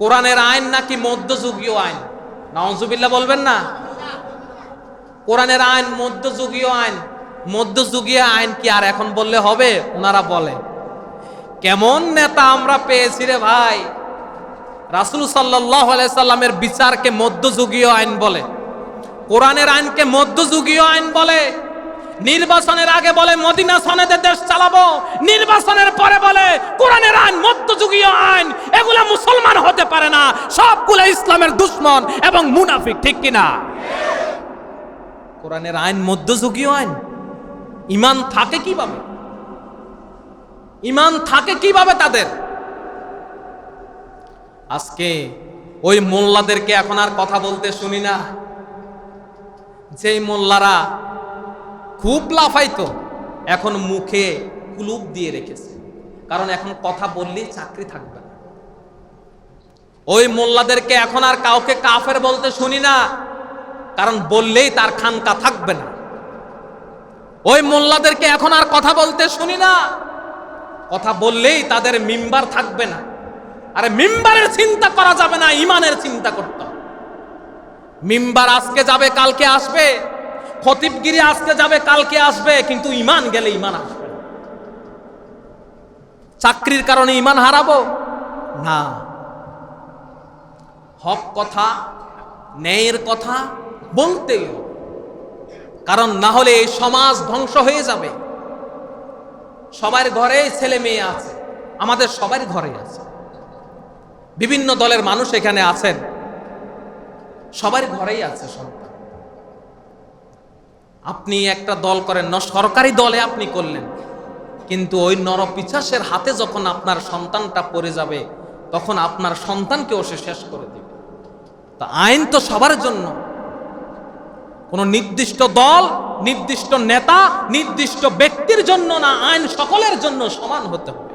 কোরআনের আইন নাকি মধ্যযুগীয় আইন? নাউজুবিল্লাহ বলবেন না। কোরআনের আইন মধ্যযুগীয় আইন। মধ্যযুগীয় আইন কি আর এখন বললে হবে? ওনারা বলে। কেমন নেতা আমরা পেয়েছি রে ভাই! রাসূল সাল্লাল্লাহু আলাইহি সাল্লামের বিচারকে মধ্যযুগীয় আইন বলে, কোরআনের আইনকে মধ্যযুগীয় আইন বলে। নির্বাচনের আগে বলে মদিনা সনদে দেশ চালাবো, নির্বাচনের পরে বলে কোরআনের আইন মধ্যযুগীয় আইন। এগুলা মুসলমান হতে পারে না, সবগুলো ইসলামের দুশমন এবং মুনাফিক, ঠিক কিনা? কোরআনের আইন মধ্যযুগীয় আইন। ঈমান থাকে কিভাবে? ঈমান থাকে কিভাবে তাদের? আজকে ওই মোল্লাদেরকে এখন আর কথা বলতে শুনি না। যেই মোল্লারা খুব লাফাইতো, এখন মুখে কুলুপ দিয়ে রেখেছে, কারণ এখন কথা বললেই চাকরি থাকবে না। ওই মোল্লাদেরকে এখন আর কাউকে কাফের বলতে শুনি না, কারণ বললেই তার খানকা থাকবে না। ওই মোল্লাদেরকে এখন আর কথা বলতে শুনি না, কথা বললেই তাদের মিম্বার থাকবে না। আরে মিম্বারের চিন্তা করা যাবে না, ইমানের চিন্তা করতে হবে। মিম্বার আজকে যাবে কালকে আসবে, খতিবগিরি আজকে যাবে কালকে আসবে, কিন্তু ইমান গেলে ইমান আসবে না। চাকরির কারণে ইমান হারাবো না। হক কথা, ন্যায়ের কথা বলতেই হবে, কারণ না হলে এই সমাজ ধ্বংস হয়ে যাবে। সবার ঘরে ছেলে মেয়ে আছে, আমাদের সবার ঘরে আছে, বিভিন্ন দলের মানুষ এখানে আছেন, সবার ঘরেই আছে সন্তান। আপনি একটা দল করেন, সরকারি দলে আপনি করলেন, কিন্তু ওই নরপিশাচের হাতে যখন আপনার সন্তানটা পড়ে যাবে, তখন আপনার সন্তানকেও সে শেষ করে দিবে। তা আইন তো সবার জন্য, কোন নির্দিষ্ট দল, নির্দিষ্ট নেতা, নির্দিষ্ট ব্যক্তির জন্য না, আইন সকলের জন্য সমান হতে হবে।